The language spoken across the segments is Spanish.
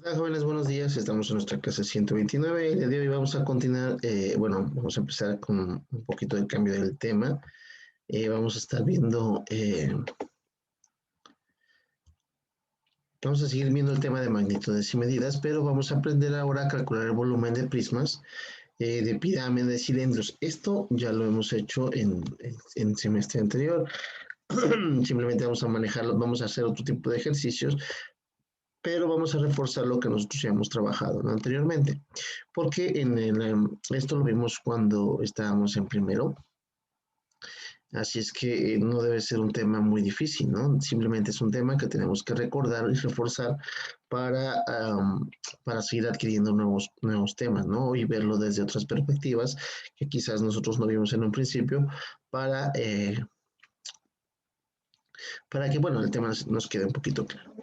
Hola jóvenes, buenos días. Estamos en nuestra clase 129 y el día de hoy vamos a continuar, vamos a empezar con un poquito de cambio del tema. Vamos a estar viendo, vamos a seguir viendo el tema de magnitudes y medidas, pero vamos a aprender ahora a calcular el volumen de prismas, de pirámides, de cilindros. Esto ya lo hemos hecho en semestre anterior. Simplemente vamos a manejarlo, vamos a hacer otro tipo de ejercicios, pero vamos a reforzar lo que nosotros ya hemos trabajado, ¿no? Anteriormente, porque esto lo vimos cuando estábamos en primero, así es que no debe ser un tema muy difícil, ¿no? Simplemente es un tema que tenemos que recordar y reforzar para, para seguir adquiriendo nuevos temas, ¿no? Y verlo desde otras perspectivas que quizás nosotros no vimos en un principio para para que, bueno, el tema nos quede un poquito claro.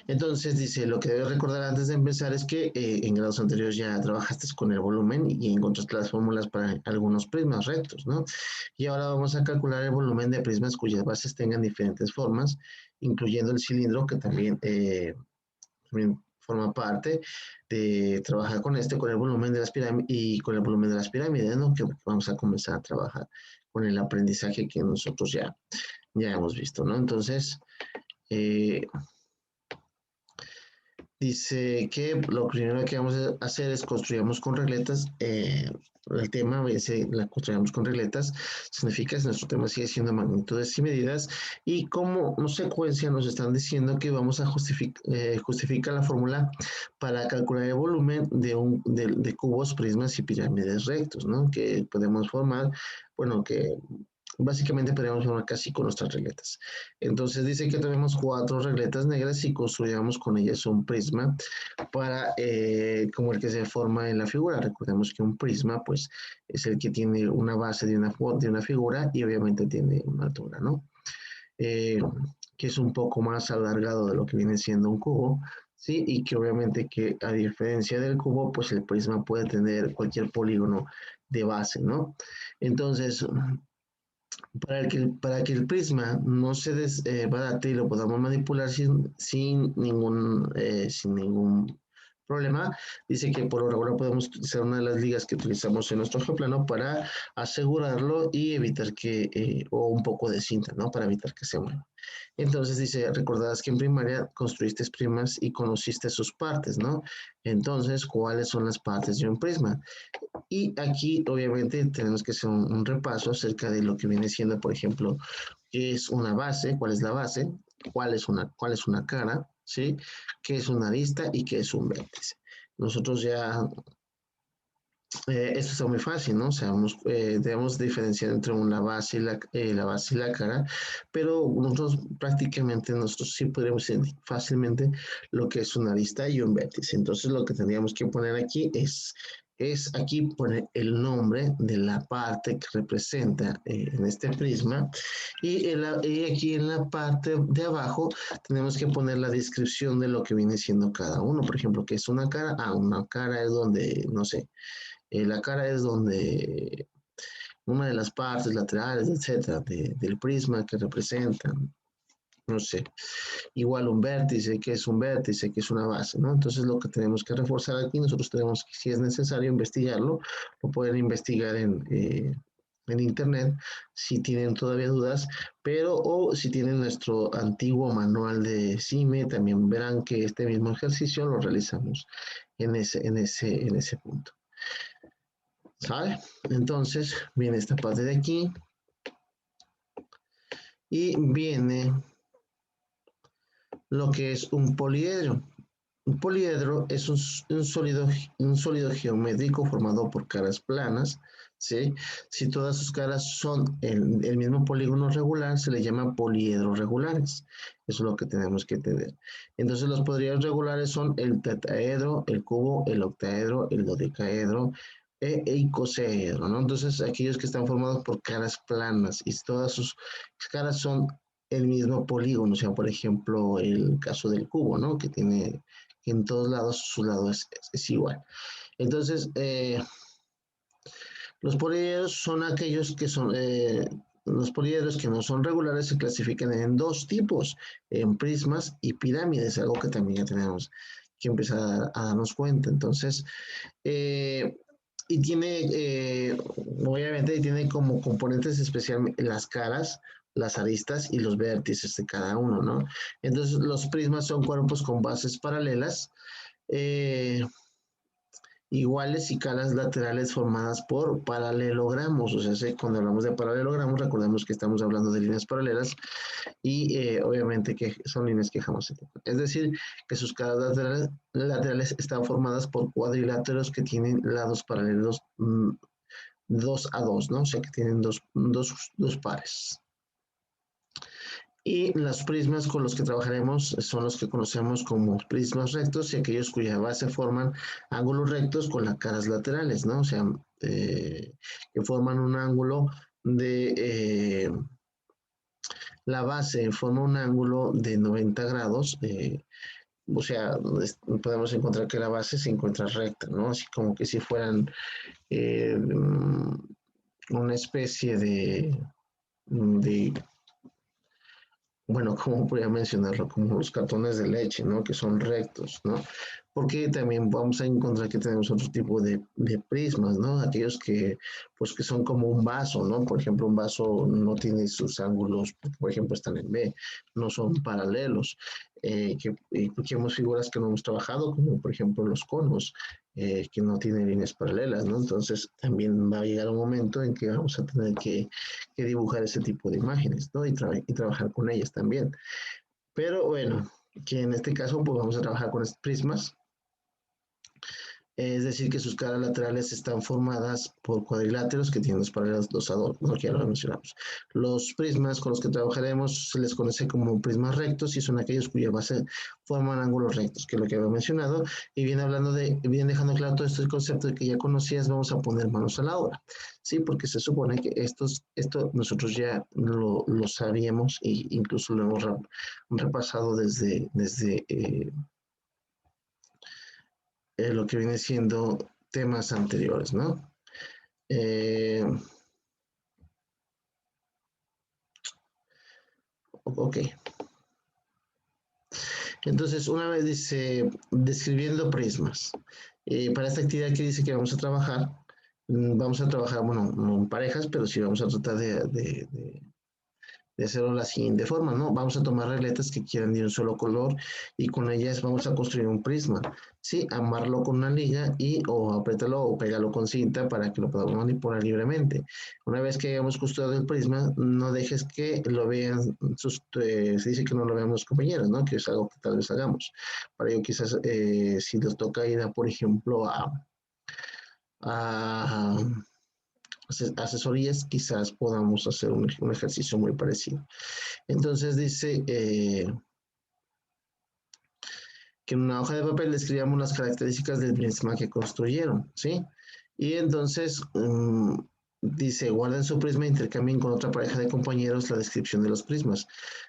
Entonces dice, lo que debes recordar antes de empezar es que en grados anteriores ya trabajaste con el volumen y encontraste las fórmulas para algunos prismas rectos, ¿no? Y ahora vamos a calcular el volumen de prismas cuyas bases tengan diferentes formas, incluyendo el cilindro, que también forma parte de trabajar con con el volumen de las pirámides y con el volumen de las pirámides, ¿no? Que vamos a comenzar a trabajar con el aprendizaje que nosotros ya hemos visto, ¿no? Entonces, eh, dice que lo primero que vamos a hacer es construyamos con regletas. El tema dice, la construyamos con regletas, significa que nuestro tema sigue siendo magnitudes y medidas. Y como secuencia nos están diciendo que vamos a justificar la fórmula para calcular el volumen de cubos, prismas y pirámides rectos, ¿no? Que podemos formar, bueno, que básicamente podríamos formar casi con nuestras regletas. Entonces dice que tenemos cuatro regletas negras y construyamos con ellas un prisma para, como el que se forma en la figura. Recordemos que un prisma, pues, es el que tiene una base de una figura y obviamente tiene una altura, ¿no? Eh, que es un poco más alargado de lo que viene siendo un cubo, ¿sí? Y que obviamente que a diferencia del cubo, pues el prisma puede tener cualquier polígono de base, ¿no? Entonces, para que el prisma no se desbarate y lo podamos manipular sin ningún problema, dice que por ahora podemos utilizar una de las ligas que utilizamos en nuestro geoplano para asegurarlo y evitar o un poco de cinta, ¿no? Para evitar que se mueva. Entonces dice, recordarás que en primaria construiste primas y conociste sus partes, ¿no? Entonces, ¿cuáles son las partes de un prisma? Y aquí obviamente tenemos que hacer un repaso acerca de lo que viene siendo, por ejemplo, qué es una base, cuál es la base, cuál es una cara, ¿sí? ¿Qué es una arista y qué es un vértice? Nosotros ya, esto está muy fácil, ¿no? Debemos diferenciar entre una base la base y la cara, pero nosotros sí podemos decir fácilmente lo que es una arista y un vértice. Entonces lo que tendríamos que poner aquí es aquí poner el nombre de la parte que representa en este prisma y aquí en la parte de abajo tenemos que poner la descripción de lo que viene siendo cada uno. Por ejemplo, ¿qué es una cara? Ah, una cara es donde, no sé, la cara es donde una de las partes laterales, etcétera, del prisma que representan, no sé, igual un vértice, que es un vértice, que es una base, ¿no? Entonces lo que tenemos que reforzar aquí, nosotros tenemos que, si es necesario, investigarlo, lo pueden investigar en internet si tienen todavía dudas, pero o si tienen nuestro antiguo manual de CIME, también verán que este mismo ejercicio lo realizamos en ese punto. ¿Sale? Entonces viene esta parte de aquí y viene lo que es un poliedro. Un poliedro es un sólido geométrico formado por caras planas, ¿sí? Si todas sus caras son el mismo polígono regular, se le llama poliedros regulares. Eso es lo que tenemos que tener. Entonces los poliedros regulares son el tetraedro, el cubo, el octaedro, el dodecaedro, e icosaedro, ¿no? Entonces, aquellos que están formados por caras planas y todas sus caras son el mismo polígono, o sea, por ejemplo, el caso del cubo, ¿no? Que en todos lados su lado es igual. Entonces, los poliedros son aquellos que son, los poliedros que no son regulares se clasifican en dos tipos, en prismas y pirámides, algo que también ya tenemos que empezar a darnos cuenta. Entonces, y tiene, obviamente, tiene como componentes especialmente las caras, las aristas y los vértices de cada uno, ¿no? Entonces, los prismas son cuerpos con bases paralelas, eh, iguales y caras laterales formadas por paralelogramos. O sea, cuando hablamos de paralelogramos, recordemos que estamos hablando de líneas paralelas y obviamente que son líneas que jamás se tocan. Es decir, que sus caras laterales están formadas por cuadriláteros que tienen lados paralelos 2 a 2, ¿no? O sea, que tienen dos pares. Y los prismas con los que trabajaremos son los que conocemos como prismas rectos y aquellos cuya base forman ángulos rectos con las caras laterales, ¿no? O sea, que forman un ángulo de, la base forma un ángulo de 90 grados, o sea, podemos encontrar que la base se encuentra recta, ¿no? Así como que si fueran eh, una especie de bueno, ¿cómo podría mencionarlo? Como los cartones de leche, ¿no? Que son rectos, ¿no? Porque también vamos a encontrar que tenemos otro tipo de prismas, ¿no? Aquellos que, pues, que son como un vaso, ¿no? Por ejemplo, un vaso no tiene sus ángulos, por ejemplo, están en B, no son paralelos. Que hemos figuras que no hemos trabajado, como por ejemplo los conos, que no tienen líneas paralelas, ¿no? Entonces, también va a llegar un momento en que vamos a tener que dibujar ese tipo de imágenes, ¿no? Y trabajar con ellas también. Pero bueno, que en este caso pues vamos a trabajar con prismas, es decir, que sus caras laterales están formadas por cuadriláteros que tienen los paralelos 2 a 2, ¿no? Que ya lo mencionamos. Los prismas con los que trabajaremos se les conoce como prismas rectos y son aquellos cuya base forman ángulos rectos, que es lo que había mencionado. Y bien dejando claro todo este concepto de que ya conocías, vamos a poner manos a la obra, ¿sí? Porque se supone que esto nosotros ya lo sabíamos e incluso lo hemos repasado desde lo que viene siendo temas anteriores, ¿no? Eh, ok, entonces una vez dice, describiendo prismas. Para esta actividad que dice que vamos a trabajar, vamos a trabajar, bueno, no en parejas, pero sí vamos a tratar de hacerlo de la siguiente forma, ¿no? Vamos a tomar regletas que quieran de un solo color y con ellas vamos a construir un prisma, ¿sí? Amarlo con una liga y o apriétalo o pégalo con cinta para que lo podamos manipular libremente. Una vez que hayamos construido el prisma, no dejes que lo vean, se dice que no lo vean los compañeros, ¿no? Que es algo que tal vez hagamos. Para ello quizás si les toca ir a, por ejemplo, a asesorías, quizás podamos hacer un ejercicio muy parecido. Entonces dice que en una hoja de papel le escribamos las características del prisma que construyeron, ¿sí? Y entonces dice, guarden su prisma e intercambien con otra pareja de compañeros la descripción de los prismas.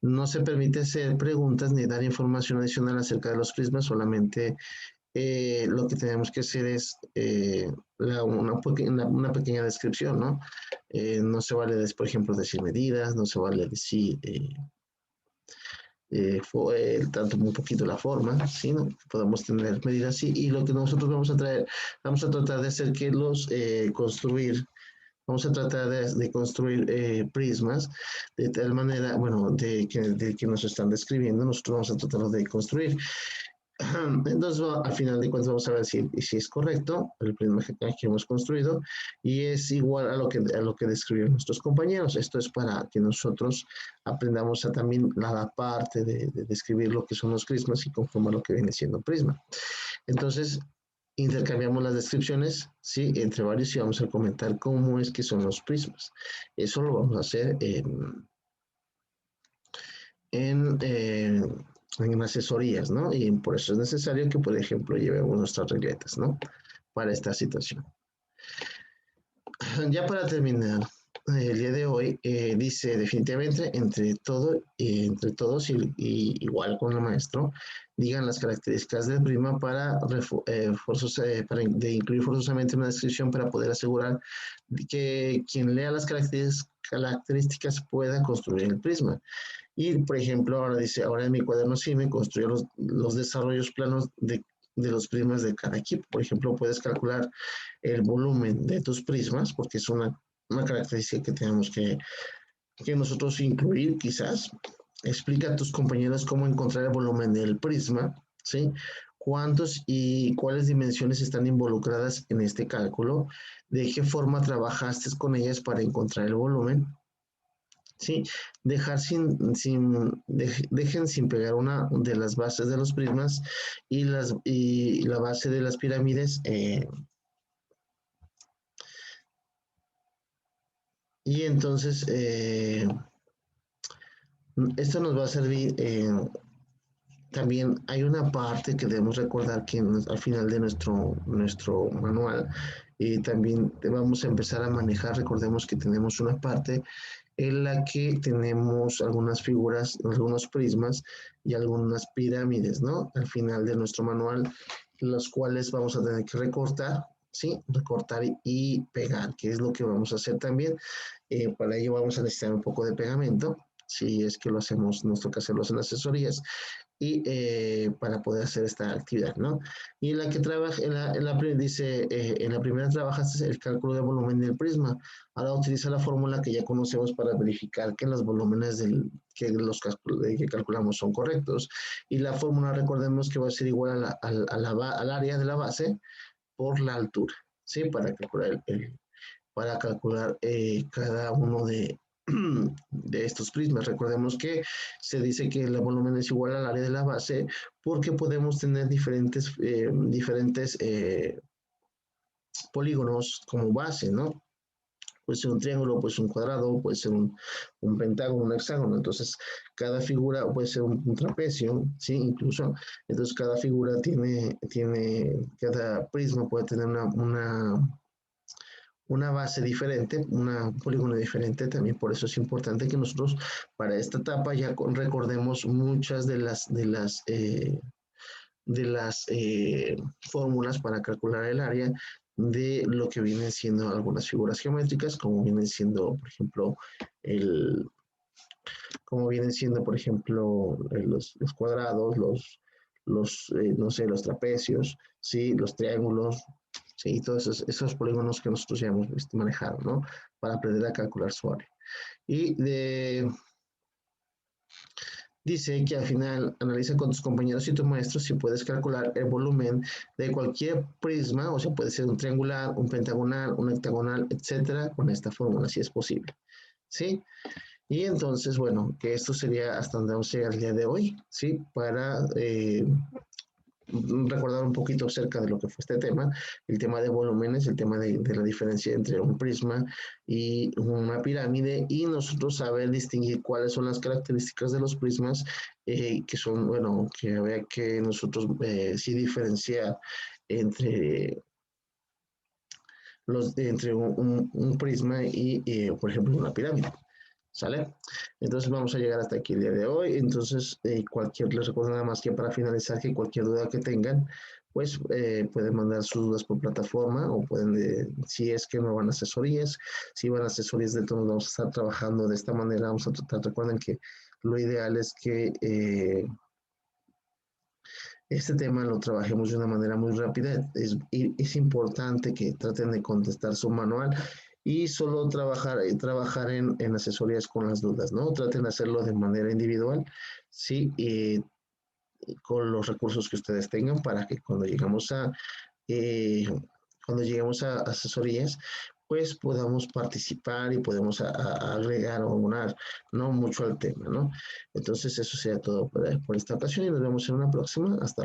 No se permite hacer preguntas ni dar información adicional acerca de los prismas, solamente lo que tenemos que hacer es una pequeña descripción, ¿no? No se vale, por ejemplo, decir medidas, no se vale decir tanto un poquito la forma, ¿sí? ¿No? Podemos tener medidas así, y lo que nosotros vamos a tratar de hacer que vamos a tratar de construir prismas de tal manera, bueno, de que nos están describiendo, nosotros vamos a tratar de construir. Entonces, al final de cuentas, vamos a ver si es correcto el prisma que hemos construido y es igual a lo que describieron nuestros compañeros. Esto es para que nosotros aprendamos a también la parte de describir lo que son los prismas y conformar lo que viene siendo un prisma. Entonces, intercambiamos las descripciones, ¿sí? Entre varios y vamos a comentar cómo es que son los prismas. Eso lo vamos a hacer en, eh, en asesorías, ¿no? Y por eso es necesario que, por ejemplo, llevemos nuestras regletas, ¿no? Para esta situación. Ya para terminar, el día de hoy dice definitivamente entre todos y igual con el maestro, digan las características del prisma para incluir forzosamente una descripción para poder asegurar que quien lea las características pueda construir el prisma. Y, por ejemplo, ahora dice, ahora en mi cuaderno sí me construyo los desarrollos planos de los prismas de cada equipo. Por ejemplo, puedes calcular el volumen de tus prismas, porque es una característica que tenemos que nosotros incluir quizás. Explica a tus compañeros cómo encontrar el volumen del prisma, ¿sí? Cuántos y cuáles dimensiones están involucradas en este cálculo, de qué forma trabajaste con ellas para encontrar el volumen, ¿sí? Dejen sin pegar una de las bases de los prismas y la base de las pirámides. Y entonces, esto nos va a servir. También hay una parte que debemos recordar que al final de nuestro manual también vamos a empezar a manejar. Recordemos que tenemos una parte en la que tenemos algunas figuras, algunos prismas y algunas pirámides, ¿no? Al final de nuestro manual, los cuales vamos a tener que recortar, ¿sí? Recortar y pegar, que es lo que vamos a hacer también. Para ello vamos a necesitar un poco de pegamento, si es que lo hacemos, nos toca hacerlo en asesorías y para poder hacer esta actividad, ¿no? Y en la que trabaja, dice, en la primera trabajas el cálculo de volumen del prisma. Ahora utiliza la fórmula que ya conocemos para verificar que los volúmenes que calculamos son correctos. Y la fórmula, recordemos que va a ser igual al área de la base por la altura, ¿sí? Para calcular cada uno de estos prismas. Recordemos que se dice que el volumen es igual al área de la base porque podemos tener diferentes polígonos como base, ¿no? Puede ser un triángulo, puede ser un cuadrado, puede ser un pentágono, un hexágono. Entonces, cada figura puede ser un trapecio, ¿sí? Incluso. Entonces, cada figura cada prisma puede tener una base diferente, un polígono diferente, también por eso es importante que nosotros para esta etapa ya recordemos muchas de las fórmulas para calcular el área de lo que vienen siendo algunas figuras geométricas, como vienen siendo, por ejemplo, los cuadrados, no sé, los trapecios, ¿sí? Los triángulos, ¿sí? Todos esos polígonos que nosotros ya hemos manejado, ¿no? Para aprender a calcular su área. Dice que al final analiza con tus compañeros y tus maestros si puedes calcular el volumen de cualquier prisma, o sea, puede ser un triangular, un pentagonal, un hectagonal, etcétera, con esta fórmula, si es posible. ¿Sí? Y entonces, bueno, que esto sería hasta donde vamos a llegar el día de hoy, ¿sí? Para recordar un poquito acerca de lo que fue este tema, el tema de volúmenes, el tema de la diferencia entre un prisma y una pirámide, y nosotros saber distinguir cuáles son las características de los prismas, que son, bueno, que había que nosotros sí diferenciar entre entre un prisma y, por ejemplo, una pirámide. ¿Sale? Entonces vamos a llegar hasta aquí el día de hoy. Entonces, les recuerdo nada más que para finalizar que cualquier duda que tengan, pues pueden mandar sus dudas por plataforma o si es que no van a asesorías, si van a asesorías de todos vamos a estar trabajando de esta manera, vamos a tratar, recuerden que lo ideal es que este tema lo trabajemos de una manera muy rápida. Es importante que traten de contestar su manual y solo trabajar en asesorías con las dudas, ¿no? Traten de hacerlo de manera individual, sí, con los recursos que ustedes tengan para que eh, cuando lleguemos a asesorías, pues podamos participar y podemos agregar o abonar, ¿no? Mucho al tema, ¿no? Entonces, eso sería todo por esta ocasión y nos vemos en una próxima. Hasta luego.